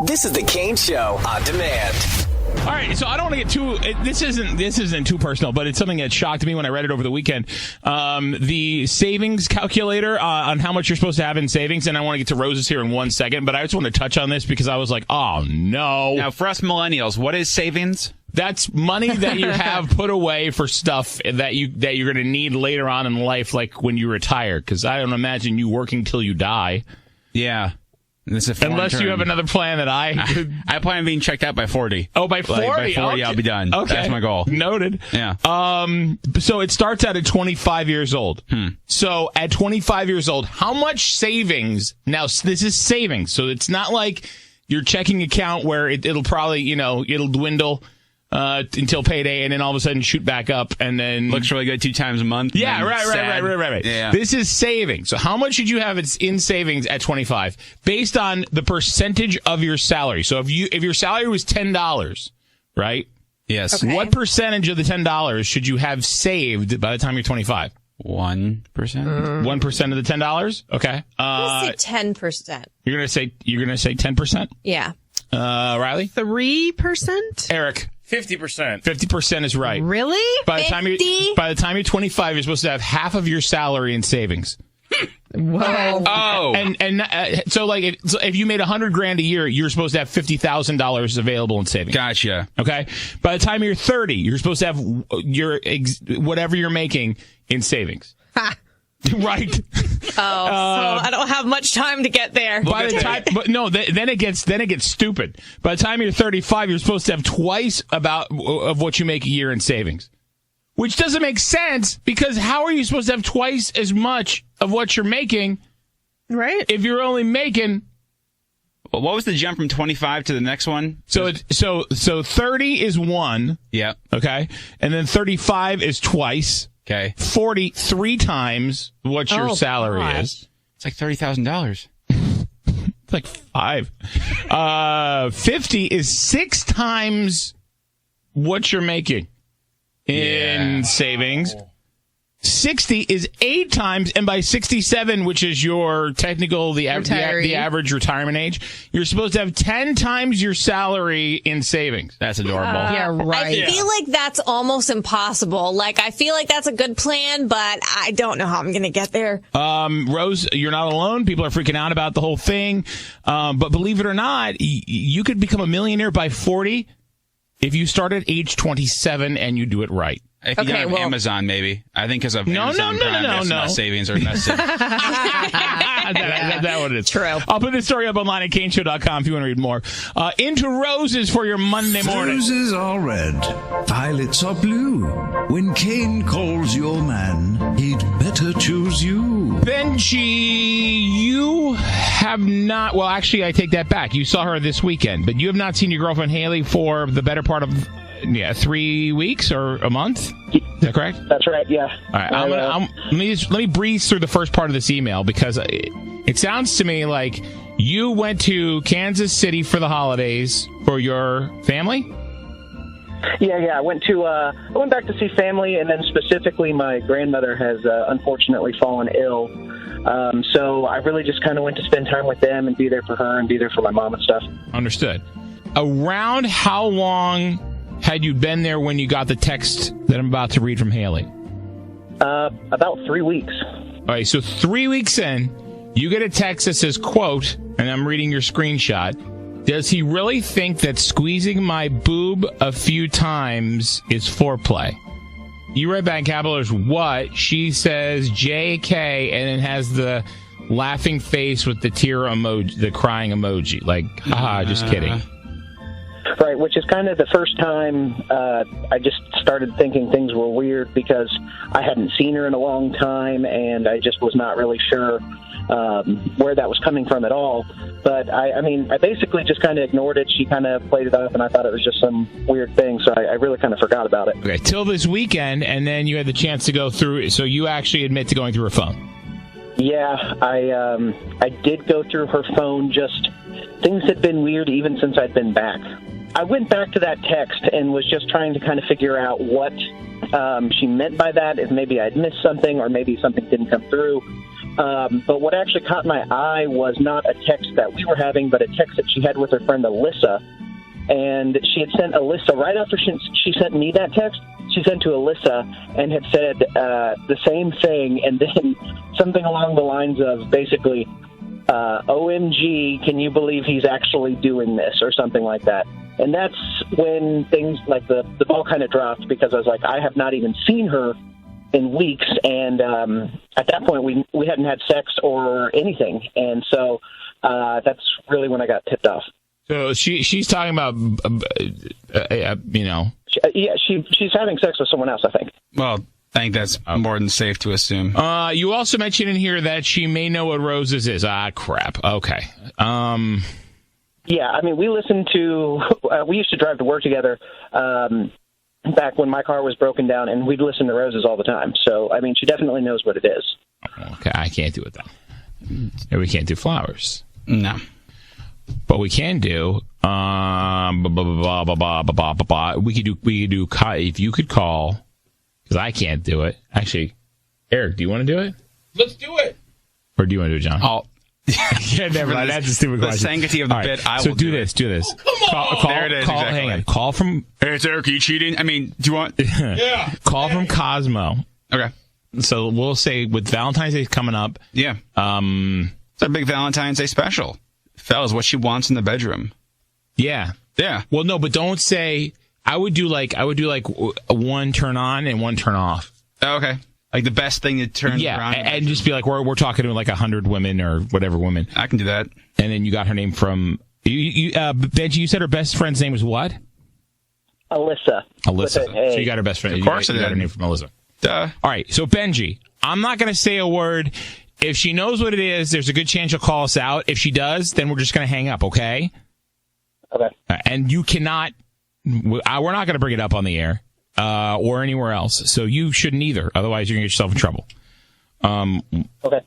This is the Kane Show on demand. All right, so I don't want to get too. This isn't too personal, but it's something that shocked me when I read it over the weekend. The savings calculator on how much you're supposed to have in savings, and I want to get to Rose's here in 1 second, but I just want to touch on this because I was like, oh no. Now, for us millennials, what is savings? That's money that you have put away for stuff that you're going to need later on in life, like when you retire. Because I don't imagine you working till you die. Yeah. Unless you have another plan that I plan on being checked out by 40. Oh, by 40? By 40, okay. I'll be done. Okay. That's my goal. Noted. Yeah. So it starts out at 25 years old. So at 25 years old, how much savings? Now, this is savings. So it's not like your checking account where it'll probably, it'll dwindle until payday and then all of a sudden shoot back up and then looks really good 2 times a month. Yeah, right. Yeah. This is savings. So how much should you have in savings at 25 based on the percentage of your salary? So if your salary was $10, right? Yes. Okay. What percentage of the $10 should you have saved by the time you're 25? 1%. 1% of the $10? Okay. I'll say 10%. You're gonna say 10%? Yeah. Riley? 3%? Eric? 50%. 50% is right. Really? By the time you're 25, you're supposed to have half of your salary in savings. Whoa. Oh. So like if you made $100,000 a year, you're supposed to have $50,000 available in savings. Gotcha. Okay. By the time you're 30, you're supposed to have your whatever you're making in savings. Right. So I don't have much time to get there. Then it gets stupid. By the time you're 35, you're supposed to have twice of what you make a year in savings, which doesn't make sense because how are you supposed to have twice as much of what you're making, right? If you're only making. Well, what was the jump from 25 to the next one? So 30 is 1. Yeah. Okay, and then 35 is twice. Okay. 40 3 times what your salary is. It's like $30,000. It's like 5. 50 is 6 times what you're making in savings. 60 is 8 times, and by 67, which is your technical, the average retirement age, you're supposed to have 10 times your salary in savings. That's adorable. Yeah, right. I feel like that's almost impossible. Like, I feel like that's a good plan, but I don't know how I'm going to get there. Rose, you're not alone. People are freaking out about the whole thing. But believe it or not, you could become a millionaire by 40 if you start at age 27 and you do it right. If you have Amazon, maybe. I think because of Amazon Prime, my savings are invested. That one is true. I'll put this story up online at caneshow.com if you want to read more. Into Roses for your Monday morning. Roses are red, violets are blue. When Kane calls your man, he'd better choose you. Benji, you have not... Well, actually, I take that back. You saw her this weekend, but you have not seen your girlfriend Hailey for the better part of... 3 weeks or a month? Is that correct? That's right, yeah. All right, let me breeze through the first part of this email because it sounds to me like you went to Kansas City for the holidays for your family? Yeah. I went back to see family, and then specifically my grandmother has unfortunately fallen ill. So I really just kind of went to spend time with them and be there for her and be there for my mom and stuff. Understood. Around how long had you been there when you got the text that I'm about to read from Hailey? About 3 weeks. All right, so 3 weeks in, you get a text that says, quote, and I'm reading your screenshot, does he really think that squeezing my boob a few times is foreplay? You read back in capital letters, what? She says JK, and it has the laughing face with the tear emoji, the crying emoji. Like, haha, just kidding. Right, which is kind of the first time I just started thinking things were weird because I hadn't seen her in a long time, and I just was not really sure where that was coming from at all. But, I basically just kind of ignored it. She kind of played it up, and I thought it was just some weird thing, so I really kind of forgot about it. Okay, till this weekend, and then you had the chance to go through it, so you actually admit to going through her phone. Yeah, I did go through her phone. Just things had been weird even since I'd been back. I went back to that text and was just trying to kind of figure out what she meant by that, if maybe I'd missed something or maybe something didn't come through. But what actually caught my eye was not a text that we were having, but a text that she had with her friend Alyssa. And she had sent Alyssa, right after she sent me that text, she sent to Alyssa and had said the same thing, and then something along the lines of basically, OMG, can you believe he's actually doing this, or something like that. And that's when things like the ball kind of dropped, because I was like, I have not even seen her in weeks, and at that point we hadn't had sex or anything, and so that's really when I got tipped off. So she's talking about, she's having sex with someone else, I think. Well, I think that's more than safe to assume. You also mentioned in here that she may know what roses is. Ah, crap. Okay. Yeah, I mean, we used to drive to work together back when my car was broken down, and we'd listen to roses all the time. So, I mean, she definitely knows what it is. Okay, I can't do it, though. We can't do flowers. No. But we can do, we could do, if you could call, because I can't do it. Actually, Eric, do you want to do it? Let's do it. Or do you want to do it, John? Yeah, never mind. That's a stupid question. The sanctity of the bit, I will do this. Do this. Call, there it is. Call, exactly. Hang on. Call from... Hey, it's Eric. Are you cheating? I mean, do you want... Yeah. Call from Cosmo. Okay. So we'll say with Valentine's Day coming up... Yeah. It's a big Valentine's Day special. Fellas, what she wants in the bedroom. Yeah. Yeah. Well, no, but don't say... I would do like one turn on and one turn off. Oh, okay. Like the best thing to turn around. Yeah, and just be like, we're talking to like 100 women or whatever women. I can do that. And then you got her name from... Benji, you said her best friend's name was what? Alyssa. So you got her best friend. Of course you got her name from Alyssa. Duh. All right, so Benji, I'm not going to say a word. If she knows what it is, there's a good chance she'll call us out. If she does, then we're just going to hang up, okay? Okay. And you cannot... We're not going to bring it up on the air or anywhere else, so you shouldn't either. Otherwise, you're going to get yourself in trouble. Okay.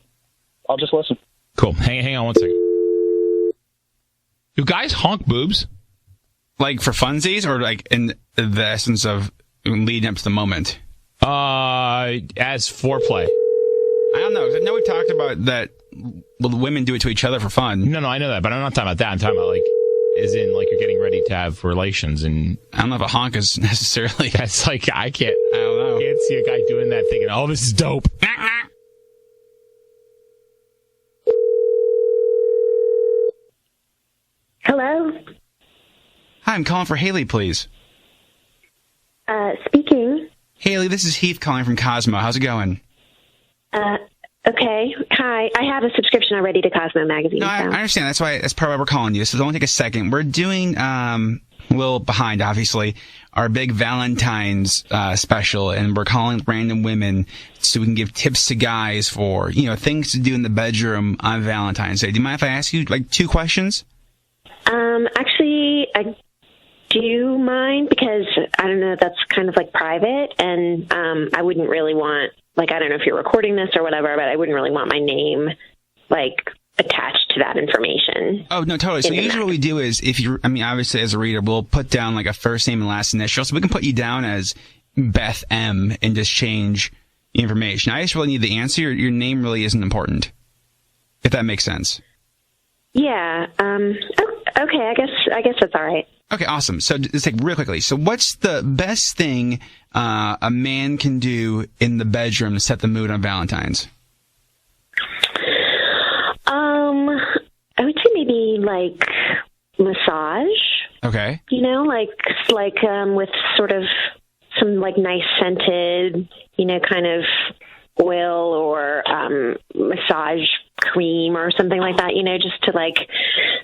I'll just listen. Cool. Hang on one second. Do guys honk boobs? Like for funsies, or like in the essence of leading up to the moment? As foreplay. I don't know. I know we've talked about that. Well, women do it to each other for fun. No, I know that, but I'm not talking about that. I'm talking about like, as in like you're getting ready to have relations, and I don't know if a honk is necessarily. That's like I don't know. I can't see a guy doing that thinking, oh, this is dope. Hello? Hi, I'm calling for Hailey, please. Speaking. Hailey, this is Heath calling from Cosmo. How's it going? Okay. Hi. I have a subscription already to Cosmo magazine. No, I understand. That's part of why we're calling you. So it'll only take a second. We're doing a little behind, obviously, our big Valentine's special, and we're calling random women so we can give tips to guys for, things to do in the bedroom on Valentine's Day. Do you mind if I ask you, 2 questions? Actually, I do mind, because, I don't know, that's kind of private, and I wouldn't really want, I don't know if you're recording this or whatever, but I wouldn't really want my name, attached to that information. Oh, no, totally. So usually what we do is, obviously as a reader, we'll put down a first name and last initial, so we can put you down as Beth M and just change information. I just really need the answer. Your name really isn't important, if that makes sense. Yeah. Okay. I guess that's all right. Okay, awesome. So let's take real quickly. So what's the best thing a man can do in the bedroom to set the mood on Valentine's? I would say maybe massage. Okay. With sort of some nice scented, kind of oil or massage cream or something like that, just to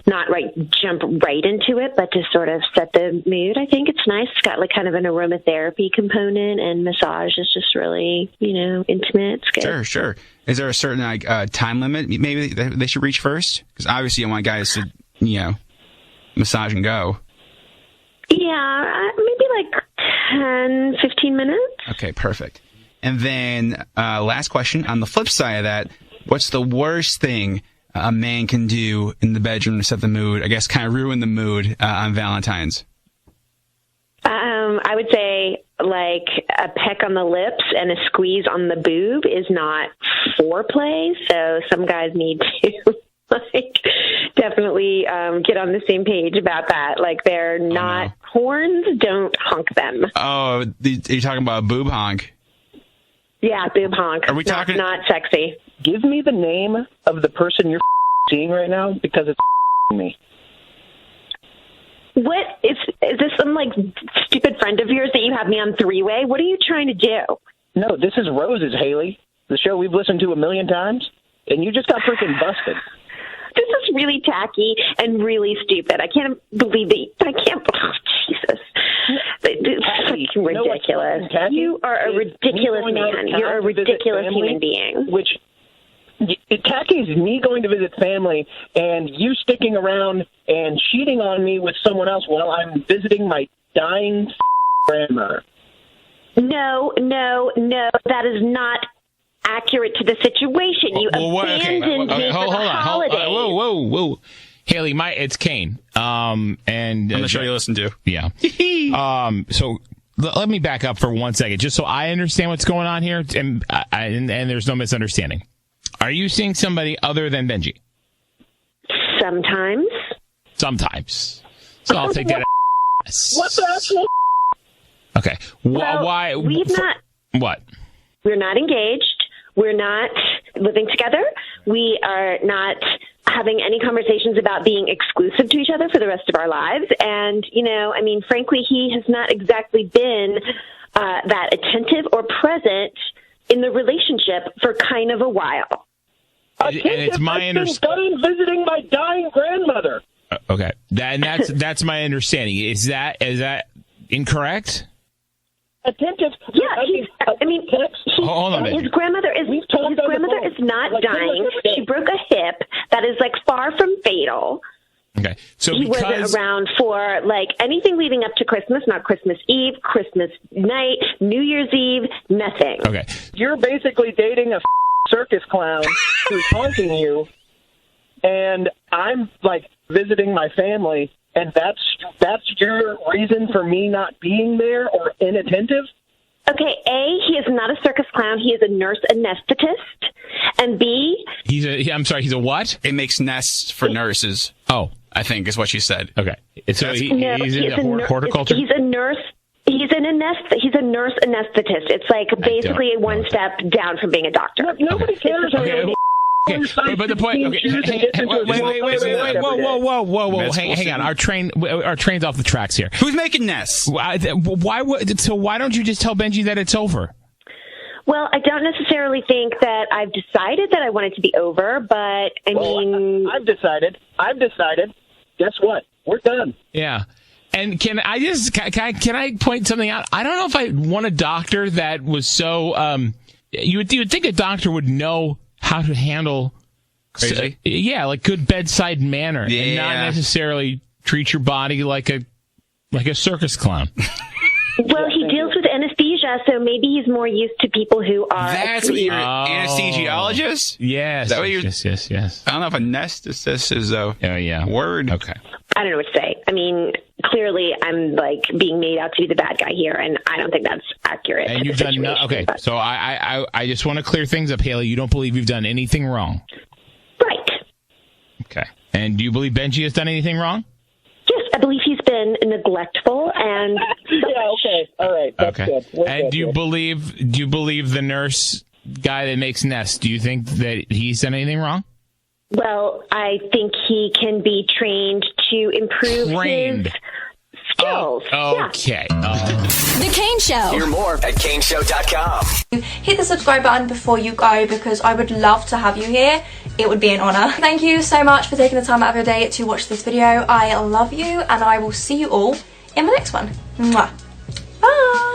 not jump right into it, but to sort of set the mood. I think it's nice. It's got kind of an aromatherapy component, and massage is just really, intimate. It's good. Sure. Is there a certain time limit maybe they should reach first? Because obviously you want guys to, massage and go. Yeah, maybe 10, 15 minutes. Okay, perfect. And then last question, on the flip side of that, what's the worst thing a man can do in the bedroom to set the mood, I guess kind of ruin the mood on Valentine's? I would say like a peck on the lips and a squeeze on the boob is not foreplay. So some guys need to definitely get on the same page about that. Like they're not horns, don't honk them. Oh, you're talking about a boob honk? Yeah, boob honk. Are we talking? Not sexy. Give me the name of the person you're seeing right now because it's me. What is this? Some like stupid friend of yours that you have me on three-way? What are you trying to do? No, this is Roses, Hailey. The show we've listened to a million times, and you just got freaking busted. This is really tacky and really stupid. I can't believe it. Oh, Jesus. It's fucking ridiculous. You are a ridiculous man. You're a ridiculous human being. Which, tacky is me going to visit family and you sticking around and cheating on me with someone else while I'm visiting my dying grandmother. No. That is not accurate to the situation. You abandoned me for the holidays. Whoa. Hailey, it's Kane. And I'm the show you listen to. Yeah. So let me back up for 1 second, just so I understand what's going on here, and there's no misunderstanding. Are you seeing somebody other than Benji? Sometimes. So I'll take that. What the actual? Okay. Why? We've not. What? We're not engaged. We're not living together. We are not having any conversations about being exclusive to each other for the rest of our lives. And, frankly, he has not exactly been that attentive or present in the relationship for kind of a while. And it's my understanding. Visiting my dying grandmother. Okay. That's my understanding. Is that incorrect? Attentive. Yeah, hold on, his grandmother is not dying. She broke a hip that is far from fatal. Okay, so he wasn't around for anything leading up to Christmas, not Christmas Eve, Christmas night, New Year's Eve, nothing. Okay, you're basically dating a circus clown who's honking you, and I'm visiting my family. And that's your reason for me not being there or inattentive? Okay, A, he is not a circus clown. He is a nurse anesthetist. And B... He's a what? It makes nests for nurses. Oh. I think is what she said. Okay. So he's in horticulture? He's a nurse. He's a nurse anesthetist. It's basically one step down from being a doctor. Nobody cares. Okay. Okay, but the point. Okay, wait! Whoa! Hang on. Our train's off the tracks here. Who's making nests? Why don't you just tell Benji that it's over? Well, I don't necessarily think that I've decided that I want it to be over, but I've decided. Guess what? We're done. Yeah. And can I point something out? I don't know if I want a doctor that was so. You would think a doctor would know how to handle crazy, good bedside manner, and not necessarily treat your body like a circus clown. Well, he deals with anesthesia, so maybe he's more used to people who are. That's what you're anesthesiologist? Yes. Yes. I don't know if anesthetist is a word. Okay. I don't know what to say. Clearly I'm being made out to be the bad guy here, and I don't think that's accurate. And you've done okay. But. So I just want to clear things up, Hailey. You don't believe you've done anything wrong, right? Okay. And do you believe Benji has done anything wrong? Yes, I believe he's been neglectful and. Yeah. Okay. All right. That's okay. Good. And do you believe the nurse guy that makes nests? Do you think that he's done anything wrong? Well, I think he can be trained to improve his skills. Okay. The Kane Show. Hear more at kaneshow.com. Hit the subscribe button before you go because I would love to have you here. It would be an honour. Thank you so much for taking the time out of your day to watch this video. I love you and I will see you all in the next one. Mwah. Bye.